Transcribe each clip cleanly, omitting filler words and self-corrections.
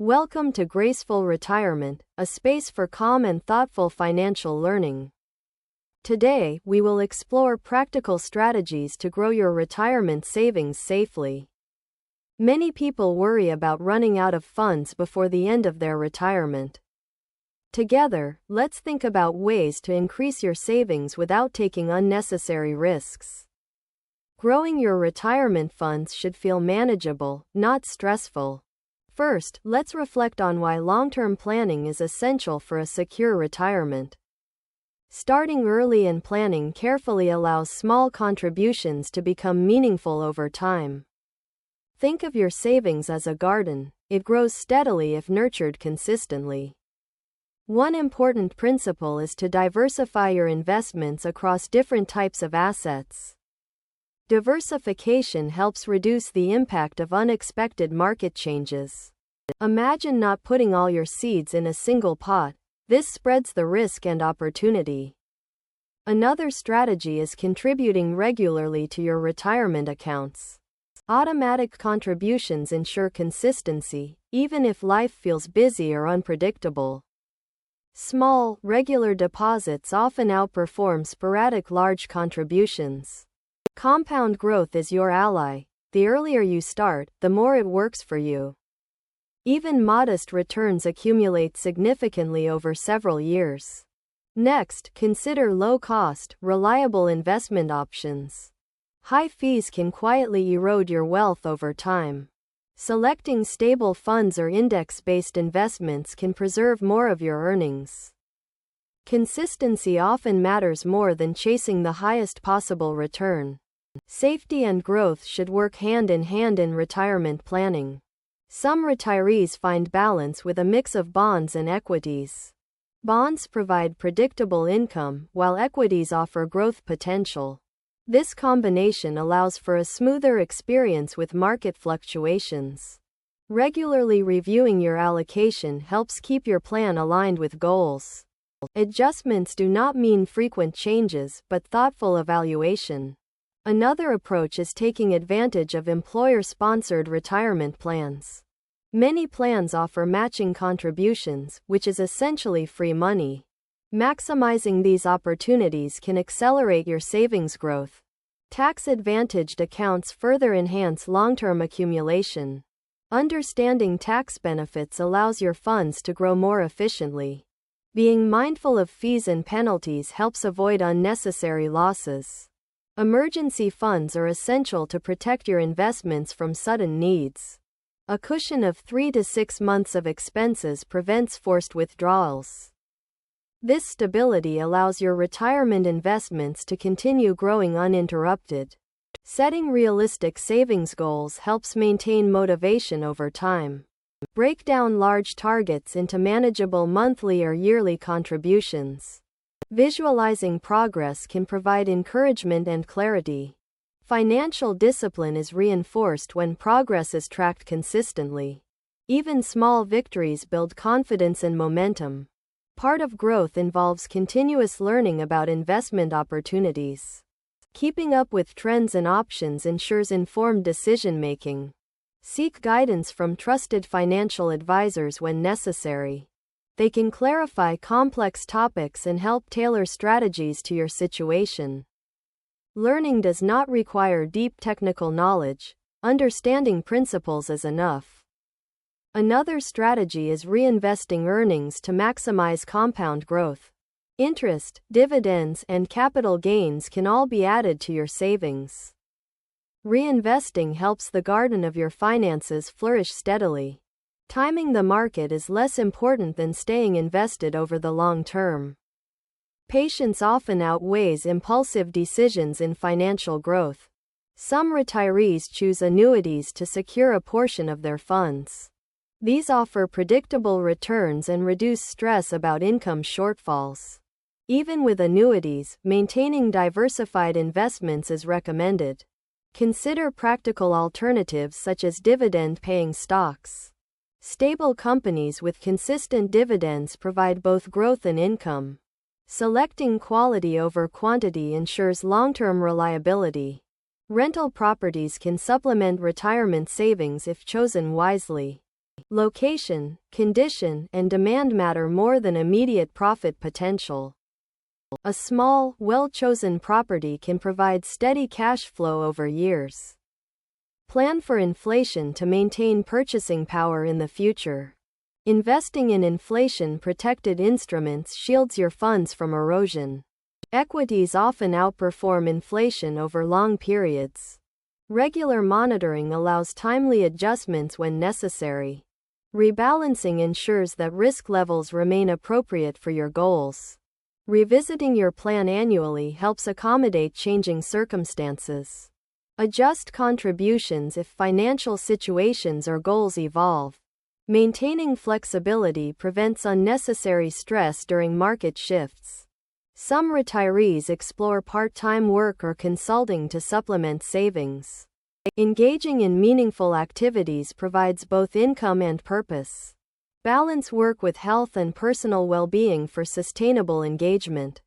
Welcome to Graceful Retirement, a space for calm and thoughtful financial learning. Today, we will explore practical strategies to grow your retirement savings safely. Many people worry about running out of funds before the end of their retirement. Together, let's think about ways to increase your savings without taking unnecessary risks. Growing your retirement funds should feel manageable, not stressful. First, let's reflect on why long-term planning is essential for a secure retirement. Starting early and planning carefully allows small contributions to become meaningful over time. Think of your savings as a garden. It grows steadily if nurtured consistently. One important principle is to diversify your investments across different types of assets. Diversification helps reduce the impact of unexpected market changes. Imagine not putting all your seeds in a single pot. This spreads the risk and opportunity. Another strategy is contributing regularly to your retirement accounts. Automatic contributions ensure consistency, even if life feels busy or unpredictable. Small, regular deposits often outperform sporadic large contributions. Compound growth is your ally. The earlier you start, the more it works for you. Even modest returns accumulate significantly over several years. Next, consider low-cost, reliable investment options. High fees can quietly erode your wealth over time. Selecting stable funds or index-based investments can preserve more of your earnings. Consistency often matters more than chasing the highest possible return. Safety and growth should work hand in hand in retirement planning. Some retirees find balance with a mix of bonds and equities. Bonds provide predictable income, while equities offer growth potential. This combination allows for a smoother experience with market fluctuations. Regularly reviewing your allocation helps keep your plan aligned with goals. Adjustments do not mean frequent changes, but thoughtful evaluation. Another approach is taking advantage of employer-sponsored retirement plans. Many plans offer matching contributions, which is essentially free money. Maximizing these opportunities can accelerate your savings growth. Tax-advantaged accounts further enhance long-term accumulation. Understanding tax benefits allows your funds to grow more efficiently. Being mindful of fees and penalties helps avoid unnecessary losses. Emergency funds are essential to protect your investments from sudden needs. A cushion of 3 to 6 months of expenses prevents forced withdrawals. This stability allows your retirement investments to continue growing uninterrupted. Setting realistic savings goals helps maintain motivation over time. Break down large targets into manageable monthly or yearly contributions. Visualizing progress can provide encouragement and clarity. Financial discipline is reinforced when progress is tracked consistently. Even small victories build confidence and momentum. Part of growth involves continuous learning about investment opportunities. Keeping up with trends and options ensures informed decision-making. Seek guidance from trusted financial advisors when necessary. They can clarify complex topics and help tailor strategies to your situation. Learning does not require deep technical knowledge. Understanding principles is enough. Another strategy is reinvesting earnings to maximize compound growth. Interest, dividends, and capital gains can all be added to your savings. Reinvesting helps the garden of your finances flourish steadily. Timing the market is less important than staying invested over the long term. Patience often outweighs impulsive decisions in financial growth. Some retirees choose annuities to secure a portion of their funds. These offer predictable returns and reduce stress about income shortfalls. Even with annuities, maintaining diversified investments is recommended. Consider practical alternatives such as dividend-paying stocks. Stable companies with consistent dividends provide both growth and income. Selecting quality over quantity ensures long-term reliability. Rental properties can supplement retirement savings if chosen wisely. Location, condition, and demand matter more than immediate profit potential. A small, well-chosen property can provide steady cash flow over years. Plan for inflation to maintain purchasing power in the future. Investing in inflation-protected instruments shields your funds from erosion. Equities often outperform inflation over long periods. Regular monitoring allows timely adjustments when necessary. Rebalancing ensures that risk levels remain appropriate for your goals. Revisiting your plan annually helps accommodate changing circumstances. Adjust contributions if financial situations or goals evolve. Maintaining flexibility prevents unnecessary stress during market shifts. Some retirees explore part-time work or consulting to supplement savings. Engaging in meaningful activities provides both income and purpose. Balance work with health and personal well-being for sustainable engagement.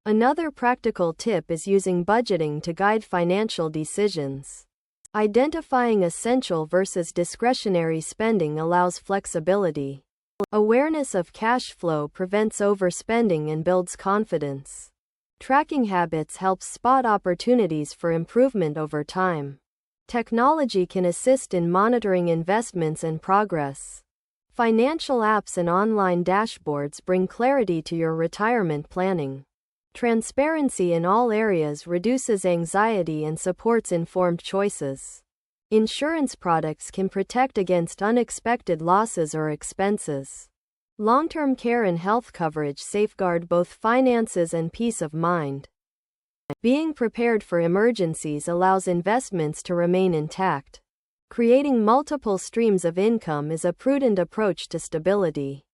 Another practical tip is using budgeting to guide financial decisions. Identifying essential versus discretionary spending allows flexibility. Awareness of cash flow prevents overspending and builds confidence. Tracking habits helps spot opportunities for improvement over time. Technology can assist in monitoring investments and progress. Financial apps and online dashboards bring clarity to your retirement planning. Transparency in all areas reduces anxiety and supports informed choices. Insurance products can protect against unexpected losses or expenses. Long-term care and health coverage safeguard both finances and peace of mind. Being prepared for emergencies allows investments to remain intact. Creating multiple streams of income is a prudent approach to stability.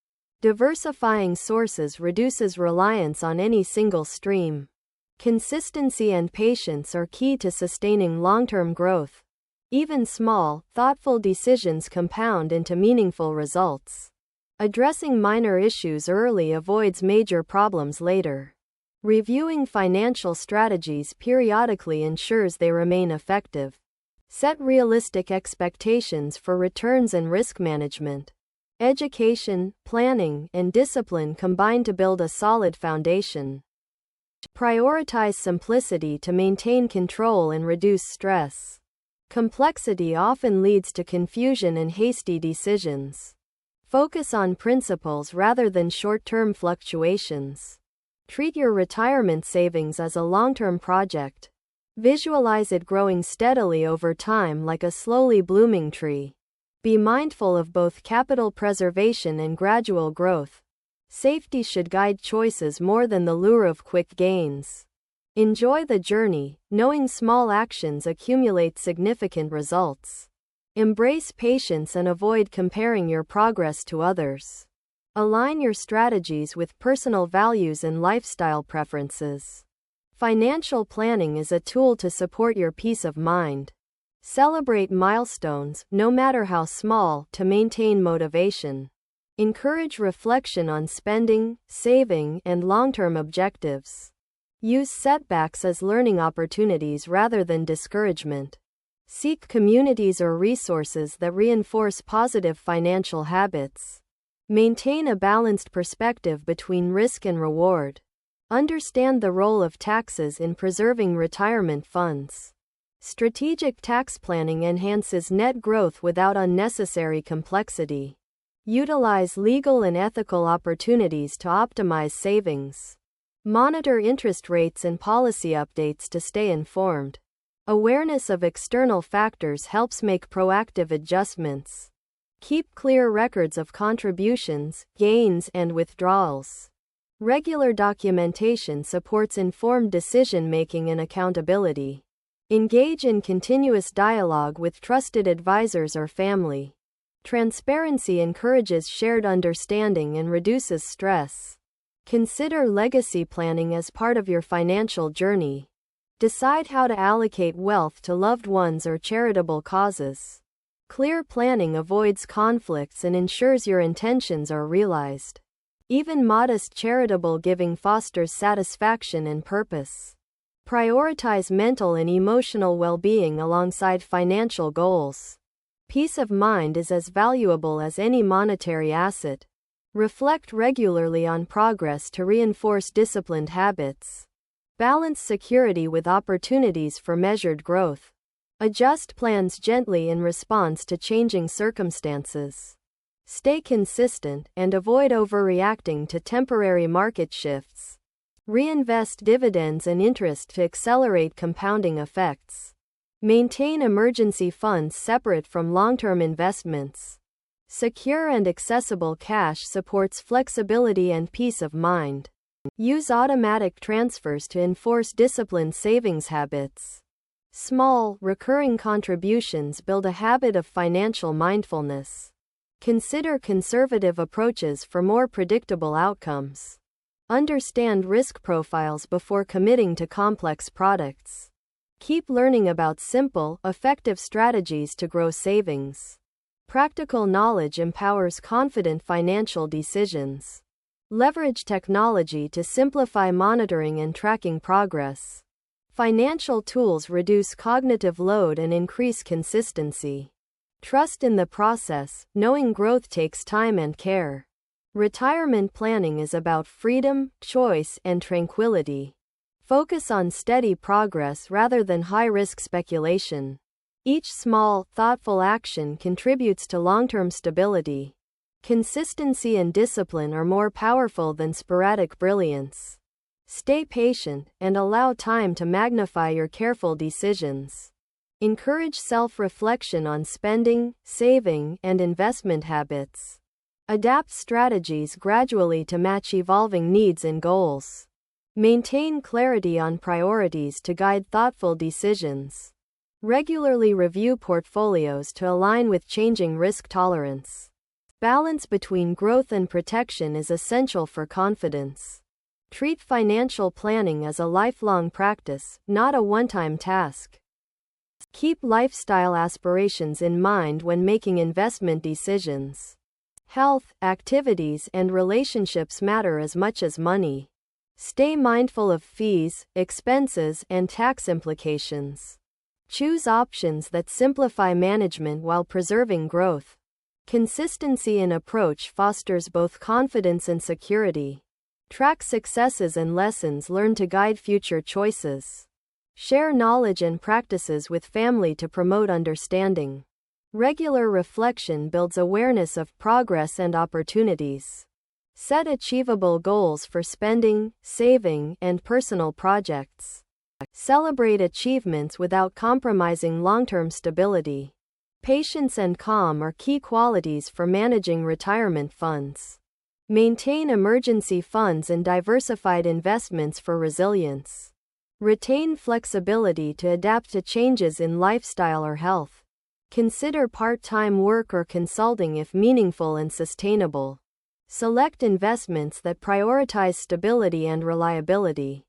Diversifying sources reduces reliance on any single stream. Consistency and patience are key to sustaining long-term growth. Even small, thoughtful decisions compound into meaningful results. Addressing minor issues early avoids major problems later. Reviewing financial strategies periodically ensures they remain effective. Set realistic expectations for returns and risk management. Education, planning, and discipline combine to build a solid foundation. Prioritize simplicity to maintain control and reduce stress. Complexity often leads to confusion and hasty decisions. Focus on principles rather than short-term fluctuations. Treat your retirement savings as a long-term project. Visualize it growing steadily over time like a slowly blooming tree. Be mindful of both capital preservation and gradual growth. Safety should guide choices more than the lure of quick gains. Enjoy the journey, knowing small actions accumulate significant results. Embrace patience and avoid comparing your progress to others. Align your strategies with personal values and lifestyle preferences. Financial planning is a tool to support your peace of mind. Celebrate milestones, no matter how small, to maintain motivation. Encourage reflection on spending, saving, and long-term objectives. Use setbacks as learning opportunities rather than discouragement. Seek communities or resources that reinforce positive financial habits. Maintain a balanced perspective between risk and reward. Understand the role of taxes in preserving retirement funds. Strategic tax planning enhances net growth without unnecessary complexity. Utilize legal and ethical opportunities to optimize savings. Monitor interest rates and policy updates to stay informed. Awareness of external factors helps make proactive adjustments. Keep clear records of contributions, gains, and withdrawals. Regular documentation supports informed decision-making and accountability. Engage in continuous dialogue with trusted advisors or family. Transparency encourages shared understanding and reduces stress. Consider legacy planning as part of your financial journey. Decide how to allocate wealth to loved ones or charitable causes. Clear planning avoids conflicts and ensures your intentions are realized. Even modest charitable giving fosters satisfaction and purpose. Prioritize mental and emotional well-being alongside financial goals. Peace of mind is as valuable as any monetary asset. Reflect regularly on progress to reinforce disciplined habits. Balance security with opportunities for measured growth. Adjust plans gently in response to changing circumstances. Stay consistent and avoid overreacting to temporary market shifts. Reinvest dividends and interest to accelerate compounding effects. Maintain emergency funds separate from long-term investments. Secure and accessible cash supports flexibility and peace of mind. Use automatic transfers to enforce disciplined savings habits. Small, recurring contributions build a habit of financial mindfulness. Consider conservative approaches for more predictable outcomes. Understand risk profiles before committing to complex products. Keep learning about simple, effective strategies to grow savings. Practical knowledge empowers confident financial decisions. Leverage technology to simplify monitoring and tracking progress. Financial tools reduce cognitive load and increase consistency. Trust in the process, knowing growth takes time and care. Retirement planning is about freedom, choice, and tranquility. Focus on steady progress rather than high-risk speculation. Each small, thoughtful action contributes to long-term stability. Consistency and discipline are more powerful than sporadic brilliance. Stay patient and allow time to magnify your careful decisions. Encourage self-reflection on spending, saving, and investment habits. Adapt strategies gradually to match evolving needs and goals. Maintain clarity on priorities to guide thoughtful decisions. Regularly review portfolios to align with changing risk tolerance. Balance between growth and protection is essential for confidence. Treat financial planning as a lifelong practice, not a one-time task. Keep lifestyle aspirations in mind when making investment decisions. Health, activities, and relationships matter as much as money. Stay mindful of fees, expenses, and tax implications. Choose options that simplify management while preserving growth. Consistency in approach fosters both confidence and security. Track successes and lessons learned to guide future choices. Share knowledge and practices with family to promote understanding. Regular reflection builds awareness of progress and opportunities. Set achievable goals for spending, saving, and personal projects. Celebrate achievements without compromising long-term stability. Patience and calm are key qualities for managing retirement funds. Maintain emergency funds and diversified investments for resilience. Retain flexibility to adapt to changes in lifestyle or health. Consider part-time work or consulting if meaningful and sustainable. Select investments that prioritize stability and reliability.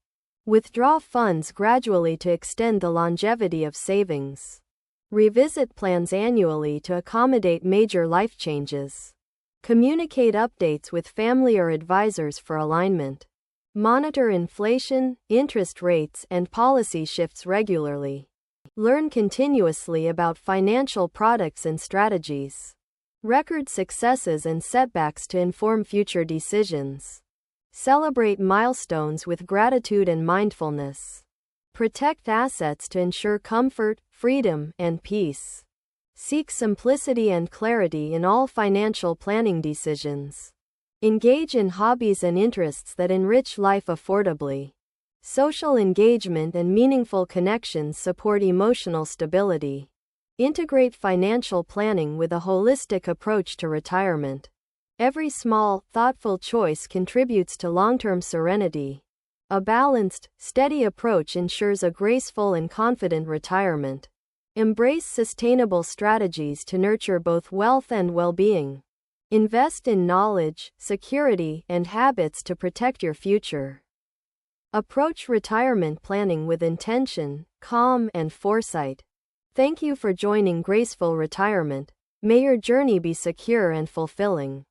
Withdraw funds gradually to extend the longevity of savings. Revisit plans annually to accommodate major life changes. Communicate updates with family or advisors for alignment. Monitor inflation, interest rates, and policy shifts regularly. Learn continuously about financial products and strategies. Record successes and setbacks to inform future decisions. Celebrate milestones with gratitude and mindfulness. Protect assets to ensure comfort, freedom, and peace. Seek simplicity and clarity in all financial planning decisions. Engage in hobbies and interests that enrich life affordably. Social engagement and meaningful connections support emotional stability. Integrate financial planning with a holistic approach to retirement. Every small, thoughtful choice contributes to long-term serenity. A balanced, steady approach ensures a graceful and confident retirement. Embrace sustainable strategies to nurture both wealth and well-being. Invest in knowledge, security, and habits to protect your future. Approach retirement planning with intention, calm, and foresight. Thank you for joining Graceful Retirement. May your journey be secure and fulfilling.